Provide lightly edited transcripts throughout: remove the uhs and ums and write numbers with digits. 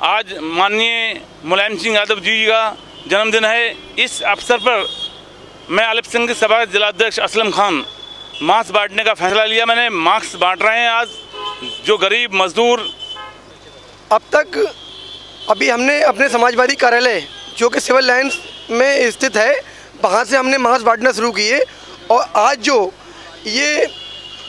आज माननीय मुलायम सिंह यादव जी का जन्मदिन है। इस अवसर पर मैं आलिफ संघ सभा के जिलाध्यक्ष असलम खान मास्क बांटने का फैसला लिया। मैंने मास्क बांट रहे हैं आज जो गरीब मजदूर। अब तक अभी हमने अपने समाजवादी कार्यालय जो कि सिविल लाइन्स में स्थित है, वहाँ से हमने मास्क बांटना शुरू किए और आज जो ये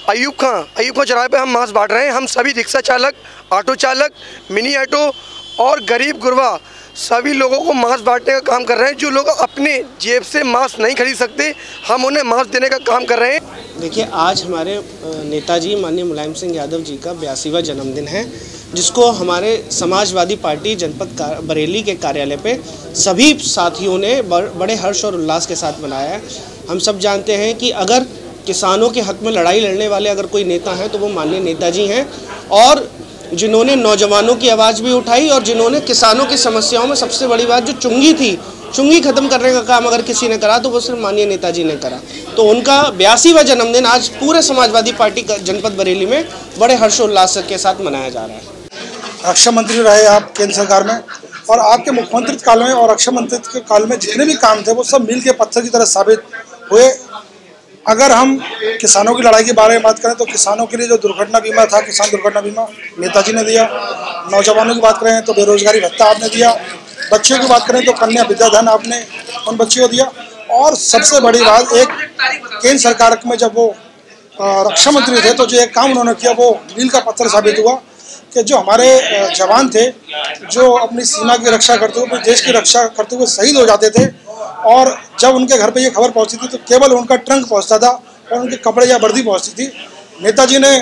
अयूब खां चौराहे पे हम मास्क बांट रहे हैं। हम सभी रिक्शा चालक, ऑटो चालक, मिनी ऑटो और गरीब गुरबा सभी लोगों को मास्क बांटने का काम कर रहे हैं। जो लोग अपने जेब से मास्क नहीं खरीद सकते, हम उन्हें मास्क देने का काम कर रहे हैं। देखिए, आज हमारे नेताजी माननीय मुलायम सिंह यादव जी का 82वां जन्मदिन है, जिसको हमारे समाजवादी पार्टी जनपद बरेली के कार्यालय पे सभी साथियों ने बड़े हर्ष और उल्लास के साथ मनाया है। हम सब जानते हैं कि अगर किसानों के हक में लड़ाई लड़ने वाले अगर कोई नेता हैं तो वो माननीय नेताजी हैं, और जिन्होंने नौजवानों की आवाज़ भी उठाई और जिन्होंने किसानों की समस्याओं में सबसे बड़ी बात जो चुंगी थी, चुंगी खत्म करने का काम अगर किसी ने करा तो वो सिर्फ माननीय नेताजी ने करा। तो उनका 82वां जन्मदिन आज पूरे समाजवादी पार्टी जनपद बरेली में बड़े हर्षोल्लास के साथ मनाया जा रहा है। रक्षा मंत्री रहे आप केंद्र सरकार में, और आपके मुख्यमंत्री काल में और रक्षा मंत्री के काल में जितने भी काम थे वो सब मील के पत्थर की तरह साबित हुए। अगर हम किसानों की लड़ाई के बारे में बात करें तो किसानों के लिए जो दुर्घटना बीमा था, किसान दुर्घटना बीमा नेताजी ने दिया। नौजवानों की बात करें तो बेरोजगारी भत्ता आपने दिया। बच्चों की बात करें तो कन्या विद्याधन आपने उन बच्चों को दिया। और सबसे बड़ी बात, एक केंद्र सरकार में जब वो रक्षा मंत्री थे तो जो एक काम उन्होंने किया वो मील का पत्थर साबित हुआ कि जो हमारे जवान थे जो अपनी सीमा की रक्षा करते हुए, अपने देश की रक्षा करते हुए शहीद हो जाते थे, और जब उनके घर पे ये खबर पहुंचती थी तो केवल उनका ट्रंक पहुंचता था और उनके कपड़े या वर्दी पहुंचती थी। नेताजी ने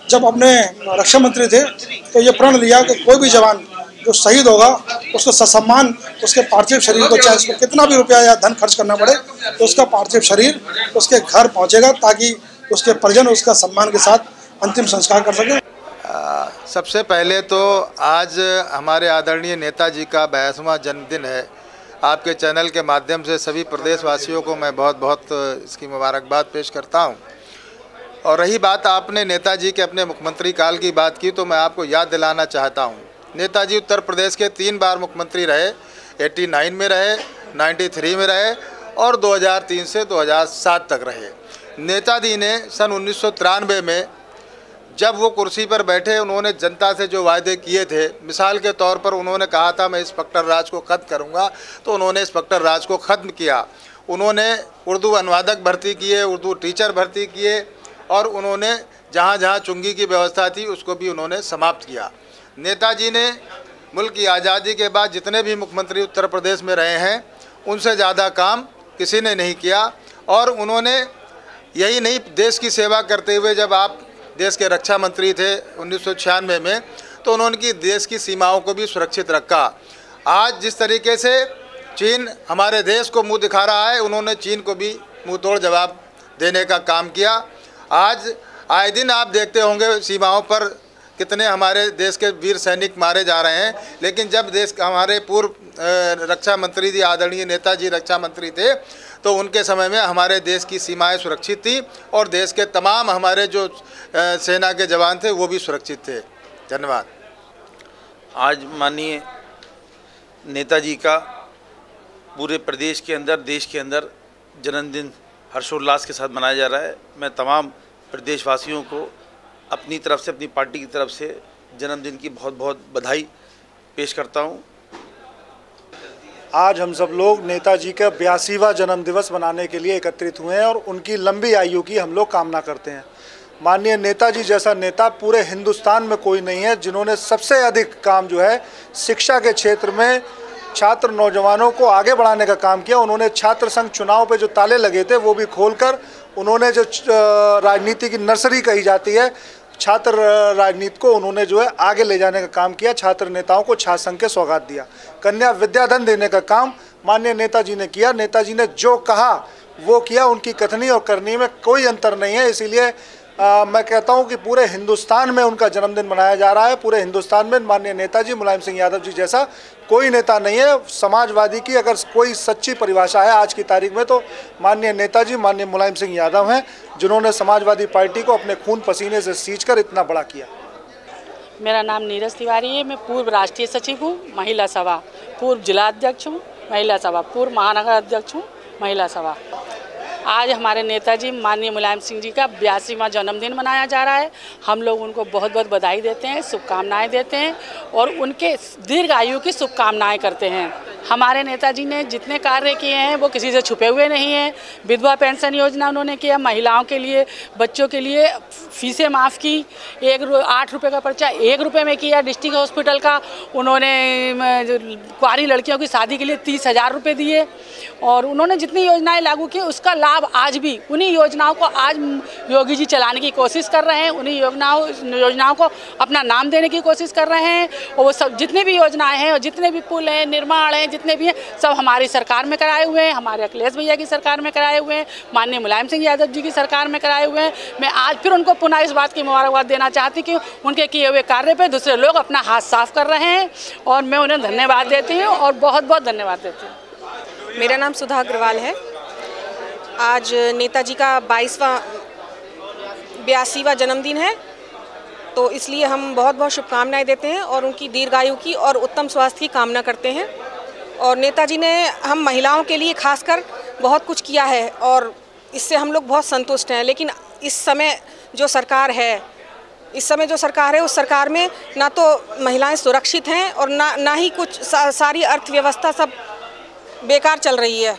जब अपने रक्षा मंत्री थे तो ये प्रण लिया कि कोई भी जवान जो शहीद होगा उसको ससम्मान उसके पार्थिव शरीर को, चाहे उसको कितना भी रुपया या धन खर्च करना पड़े, तो उसका पार्थिव शरीर उसके घर पहुँचेगा ताकि उसके परिजन उसका सम्मान के साथ अंतिम संस्कार कर सकें। सबसे पहले तो आज हमारे आदरणीय नेताजी का 82वां जन्मदिन है। आपके चैनल के माध्यम से सभी प्रदेशवासियों को मैं बहुत बहुत इसकी मुबारकबाद पेश करता हूं। और रही बात आपने नेताजी के अपने मुख्यमंत्री काल की बात की, तो मैं आपको याद दिलाना चाहता हूं, नेताजी उत्तर प्रदेश के 3 बार मुख्यमंत्री रहे। 89 में रहे, 93 में रहे और 2003 से 2007 तक रहे। नेताजी ने सन 1993 में जब वो कुर्सी पर बैठे, उन्होंने जनता से जो वायदे किए थे, मिसाल के तौर पर उन्होंने कहा था मैं इंस्पेक्टर राज को ख़त्म करूंगा, तो उन्होंने इंस्पेक्टर राज को ख़त्म किया। उन्होंने उर्दू अनुवादक भर्ती किए, उर्दू टीचर भर्ती किए, और उन्होंने जहाँ जहाँ चुंगी की व्यवस्था थी उसको भी उन्होंने समाप्त किया। नेताजी ने मुल्क की आज़ादी के बाद जितने भी मुख्यमंत्री उत्तर प्रदेश में रहे हैं उनसे ज़्यादा काम किसी ने नहीं किया। और उन्होंने यही नहीं, देश की सेवा करते हुए जब आप देश के रक्षा मंत्री थे 1996 में, तो उन्होंने देश की सीमाओं को भी सुरक्षित रखा। आज जिस तरीके से चीन हमारे देश को मुंह दिखा रहा है, उन्होंने चीन को भी मुंह तोड़ जवाब देने का काम किया। आज आए दिन आप देखते होंगे सीमाओं पर कितने हमारे देश के वीर सैनिक मारे जा रहे हैं, लेकिन जब देश हमारे पूर्व रक्षा मंत्री जी आदरणीय नेताजी रक्षा मंत्री थे तो उनके समय में हमारे देश की सीमाएं सुरक्षित थी और देश के तमाम हमारे जो सेना के जवान थे वो भी सुरक्षित थे। धन्यवाद। आज माननीय नेताजी का पूरे प्रदेश के अंदर, देश के अंदर जन्मदिन हर्षोल्लास के साथ मनाया जा रहा है। मैं तमाम प्रदेशवासियों को अपनी तरफ से, अपनी पार्टी की तरफ से जन्मदिन की बहुत बहुत बधाई पेश करता हूं। आज हम सब लोग नेताजी का 82वां जन्म दिवस मनाने के लिए एकत्रित हुए हैं और उनकी लंबी आयु की हम लोग कामना करते हैं। माननीय नेताजी जैसा नेता पूरे हिंदुस्तान में कोई नहीं है, जिन्होंने सबसे अधिक काम जो है शिक्षा के क्षेत्र में छात्र नौजवानों को आगे बढ़ाने का काम किया। उन्होंने छात्र संघ चुनाव पे जो ताले लगे थे वो भी खोलकर उन्होंने जो राजनीति की नर्सरी कही जाती है, छात्र राजनीति को उन्होंने जो है आगे ले जाने का काम किया। छात्र नेताओं को छात्र संघ के सौगात दिया। कन्या विद्याधन देने का काम माननीय नेताजी ने किया। नेताजी ने जो कहा वो किया। उनकी कथनी और करनी में कोई अंतर नहीं है। इसीलिए मैं कहता हूं कि पूरे हिंदुस्तान में उनका जन्मदिन मनाया जा रहा है। पूरे हिंदुस्तान में माननीय नेताजी मुलायम सिंह यादव जी जैसा कोई नेता नहीं है। समाजवादी की अगर कोई सच्ची परिभाषा है आज की तारीख में तो माननीय नेताजी, माननीय मुलायम सिंह यादव हैं, जिन्होंने समाजवादी पार्टी को अपने खून पसीने से सींचकर इतना बड़ा किया। मेरा नाम नीरज तिवारी है। मैं पूर्व राष्ट्रीय सचिव हूँ महिला सभा, पूर्व जिला अध्यक्ष हूँ महिला सभा, पूर्व महानगर अध्यक्ष हूँ महिला सभा। आज हमारे नेताजी माननीय मुलायम सिंह जी का 82वां जन्मदिन मनाया जा रहा है। हम लोग उनको बहुत बहुत बधाई देते हैं, शुभकामनाएं देते हैं और उनके दीर्घ आयु की शुभकामनाएं करते हैं। हमारे नेताजी ने जितने कार्य किए हैं वो किसी से छुपे हुए नहीं हैं। विधवा पेंशन योजना उन्होंने किया, महिलाओं के लिए, बच्चों के लिए फीसें माफ़ की, 8 रुपये का पर्चा 1 रुपये में किया। डिस्ट्रिक्ट हॉस्पिटल का उन्होंने कुंवारी लड़कियों की शादी के लिए 30,000 रुपये दिए और उन्होंने जितनी योजनाएं लागू की उसका लाभ आज भी उन्हीं योजनाओं को आज योगी जी चलाने की कोशिश कर रहे हैं। उन्हीं योजनाओं को अपना नाम देने की कोशिश कर रहे हैं और वो सब जितने भी योजनाएं हैं और जितने भी पुल हैं, निर्माण हैं, जितने भी हैं, सब हमारी सरकार में कराए हुए हैं, हमारे अखिलेश भैया की सरकार में कराए हुए हैं, माननीय मुलायम सिंह यादव जी की सरकार में कराए हुए हैं। मैं आज फिर उनको पुनः इस बात की मुबारकबाद देना चाहती कि उनके किए हुए कार्य पे दूसरे लोग अपना हाथ साफ कर रहे हैं और मैं उन्हें धन्यवाद देती हूँ और बहुत बहुत धन्यवाद देती हूँ। मेरा नाम सुधा अग्रवाल है। आज नेताजी का 82वां जन्मदिन है, तो इसलिए हम बहुत बहुत शुभकामनाएं देते हैं और उनकी दीर्घायु की और उत्तम स्वास्थ्य की कामना करते हैं। और नेताजी ने हम महिलाओं के लिए खासकर बहुत कुछ किया है और इससे हम लोग बहुत संतुष्ट हैं। लेकिन इस समय जो सरकार है, उस सरकार में ना तो महिलाएं सुरक्षित हैं और ना ही कुछ सारी अर्थव्यवस्था सब बेकार चल रही है।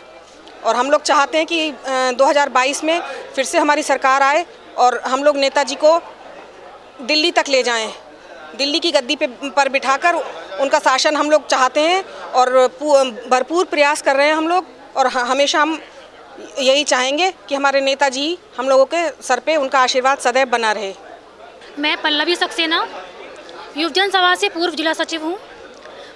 और हम लोग चाहते हैं कि 2022 में फिर से हमारी सरकार आए और हम लोग नेताजी को दिल्ली तक ले जाएं, दिल्ली की गद्दी पर बिठाकर उनका शासन हम लोग चाहते हैं और भरपूर प्रयास कर रहे हैं हम लोग। और हमेशा हम यही चाहेंगे कि हमारे नेताजी हम लोगों के सर पे उनका आशीर्वाद सदैव बना रहे। मैं पल्लवी सक्सेना युवजन सभा से पूर्व जिला सचिव हूँ।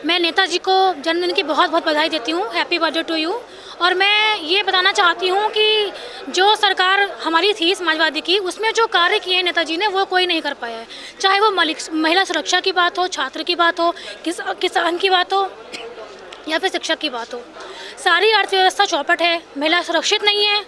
मैं नेताजी को जन्मदिन की बहुत बहुत बधाई देती हूँ। Happy birthday to you. और मैं ये बताना चाहती हूँ कि जो सरकार हमारी थी समाजवादी की, उसमें जो कार्य किए नेताजी ने वो कोई नहीं कर पाया है। चाहे वो महिला सुरक्षा की बात हो, छात्र की बात हो, किसान की बात हो या फिर शिक्षक की बात हो, सारी अर्थव्यवस्था चौपट है, महिला सुरक्षित नहीं है।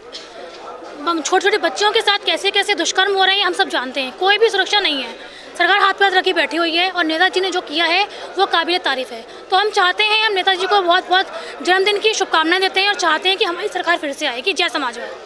छोटे छोटे बच्चों के साथ कैसे कैसे दुष्कर्म हो रहे हैं हम सब जानते हैं। कोई भी सुरक्षा नहीं है, सरकार हाथ पे हाथ रखी बैठी हुई है और नेताजी ने जो किया है वो काबिल तारीफ है। तो हम चाहते हैं, हम नेताजी को बहुत बहुत जन्मदिन की शुभकामनाएं देते हैं और चाहते हैं कि हमारी सरकार फिर से आएगी। जय समाजवाद।